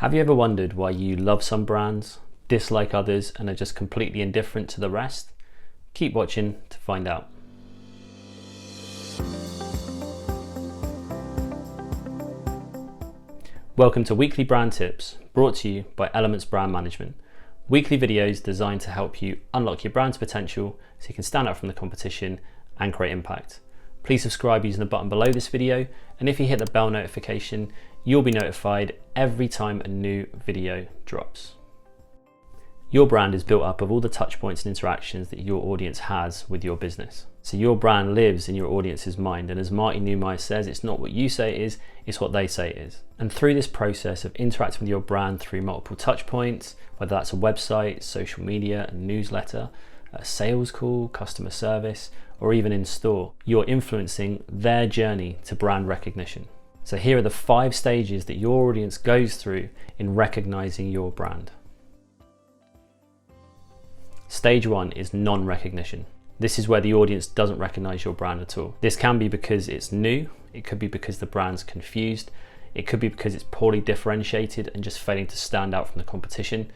Have you ever wondered why you love some brands, dislike others, and are just completely indifferent to the rest? Keep watching to find out. Welcome to Weekly Brand Tips, brought to you by Elements Brand Management. Weekly videos designed to help you unlock your brand's potential so you can stand out from the competition and create impact. Please subscribe using the button below this video, and if you hit the bell notification, you'll be notified every time a new video drops. Your brand is built up of all the touch points and interactions that your audience has with your business. So your brand lives in your audience's mind, and as Marty Neumeyer says, it's not what you say it is, it's what they say it is. And through this process of interacting with your brand through multiple touch points, whether that's a website, social media, a newsletter, a sales call, customer service, or even in store, you're influencing their journey to brand recognition. So here are the 5 stages that your audience goes through in recognizing your brand. Stage 1 is non-recognition. This is where the audience doesn't recognize your brand at all. This can be because it's new, it could be because the brand's confused, it could be because it's poorly differentiated and just failing to stand out from the competition,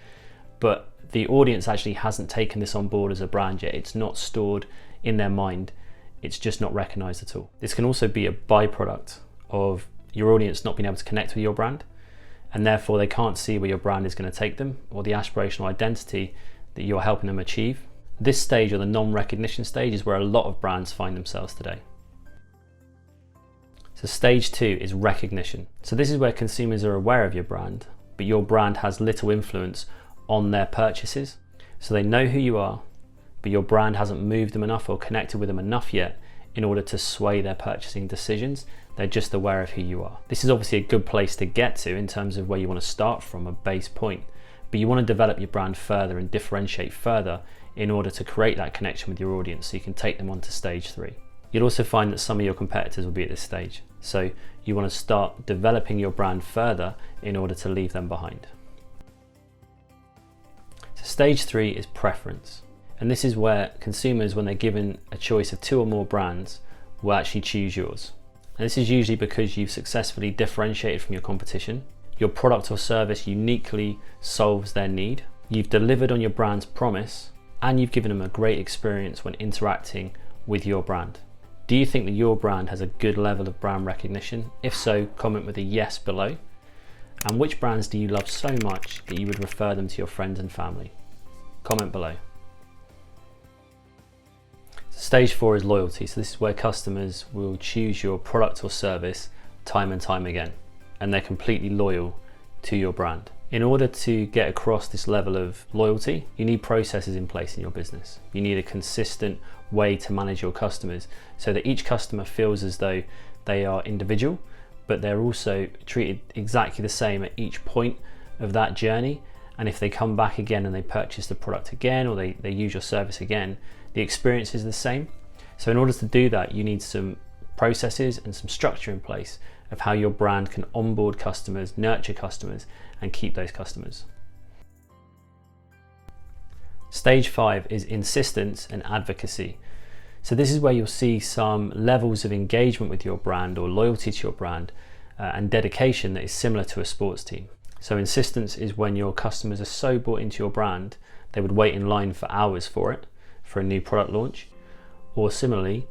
but the audience actually hasn't taken this on board as a brand yet. It's not stored in their mind, it's just not recognized at all. This can also be a byproduct of your audience not being able to connect with your brand, and therefore they can't see where your brand is going to take them or the aspirational identity that you're helping them achieve. This stage, or the non-recognition stage, is where a lot of brands find themselves today. So stage 2 is recognition. So this is where consumers are aware of your brand, but your brand has little influence on their purchases. So they know who you are, but your brand hasn't moved them enough or connected with them enough yet in order to sway their purchasing decisions. They're just aware of who you are. This is obviously a good place to get to in terms of where you want to start from, a base point, but you want to develop your brand further and differentiate further in order to create that connection with your audience so you can take them on to stage 3. You'll also find that some of your competitors will be at this stage. So you want to start developing your brand further in order to leave them behind. So stage 3 is preference. And this is where consumers, when they're given a choice of 2 or more brands, will actually choose yours. And this is usually because you've successfully differentiated from your competition. Your product or service uniquely solves their need. You've delivered on your brand's promise, and you've given them a great experience when interacting with your brand. Do you think that your brand has a good level of brand recognition? If so, comment with a yes below. And which brands do you love so much that you would refer them to your friends and family? Comment below. Stage 4 is loyalty. So this is where customers will choose your product or service time and time again, and they're completely loyal to your brand. In order to get across this level of loyalty, you need processes in place in your business. You need a consistent way to manage your customers so that each customer feels as though they are individual, but they're also treated exactly the same at each point of that journey. And if they come back again and they purchase the product again, or they use your service again, the experience is the same. So in order to do that, you need some processes and some structure in place of how your brand can onboard customers, nurture customers, and keep those customers. Stage 5 is insistence and advocacy. So this is where you'll see some levels of engagement with your brand or loyalty to your brand and dedication that is similar to a sports team. So insistence is when your customers are so bought into your brand, they would wait in line for hours for it, for a new product launch. Or similarly,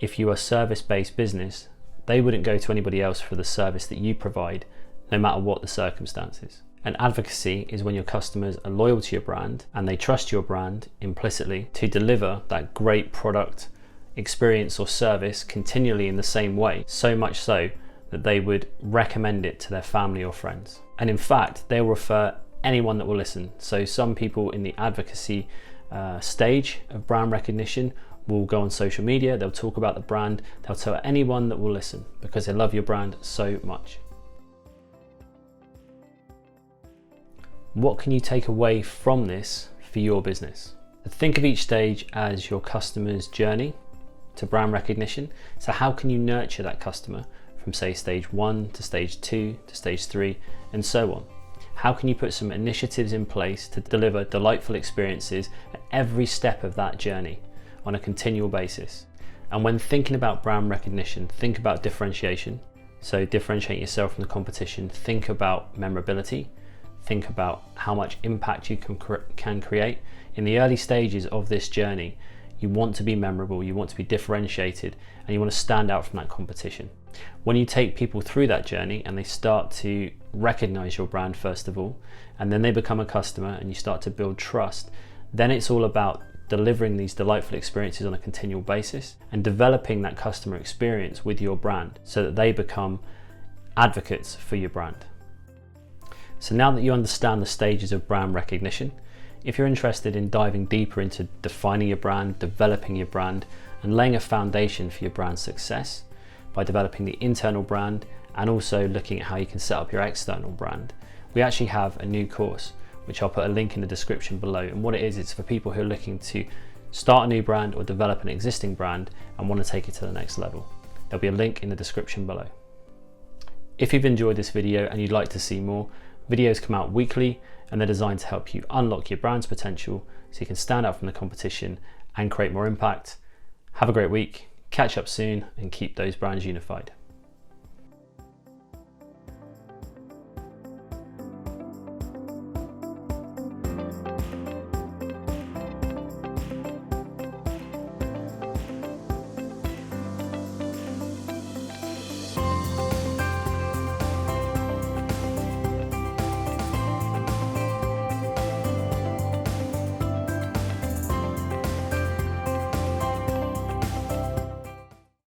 if you are a service-based business, they wouldn't go to anybody else for the service that you provide, no matter what the circumstances. And advocacy is when your customers are loyal to your brand and they trust your brand implicitly to deliver that great product, experience, or service continually in the same way, so much so that they would recommend it to their family or friends. And in fact, they'll refer anyone that will listen. So some people in the advocacy stage of brand recognition will go on social media, they'll talk about the brand, they'll tell anyone that will listen because they love your brand so much. What can you take away from this for your business? Think of each stage as your customer's journey to brand recognition. So how can you nurture that customer from, say, stage 1 to stage 2 to stage 3 and so on? How can you put some initiatives in place to deliver delightful experiences at every step of that journey on a continual basis? And when thinking about brand recognition, think about differentiation. So differentiate yourself from the competition. Think about memorability. think about how much impact you can create. In the early stages of this journey, you want to be memorable, you want to be differentiated, and you want to stand out from that competition. When you take people through that journey and they start to recognize your brand first of all, and then they become a customer and you start to build trust, then it's all about delivering these delightful experiences on a continual basis and developing that customer experience with your brand so that they become advocates for your brand. So now that you understand the stages of brand recognition, if you're interested in diving deeper into defining your brand, developing your brand, and laying a foundation for your brand success by developing the internal brand and also looking at how you can set up your external brand, we actually have a new course, which I'll put a link in the description below. And what it is, it's for people who are looking to start a new brand or develop an existing brand and want to take it to the next level. There'll be a link in the description below. If you've enjoyed this video and you'd like to see more, videos come out weekly and they're designed to help you unlock your brand's potential so you can stand out from the competition and create more impact. Have a great week, catch up soon, and keep those brands unified.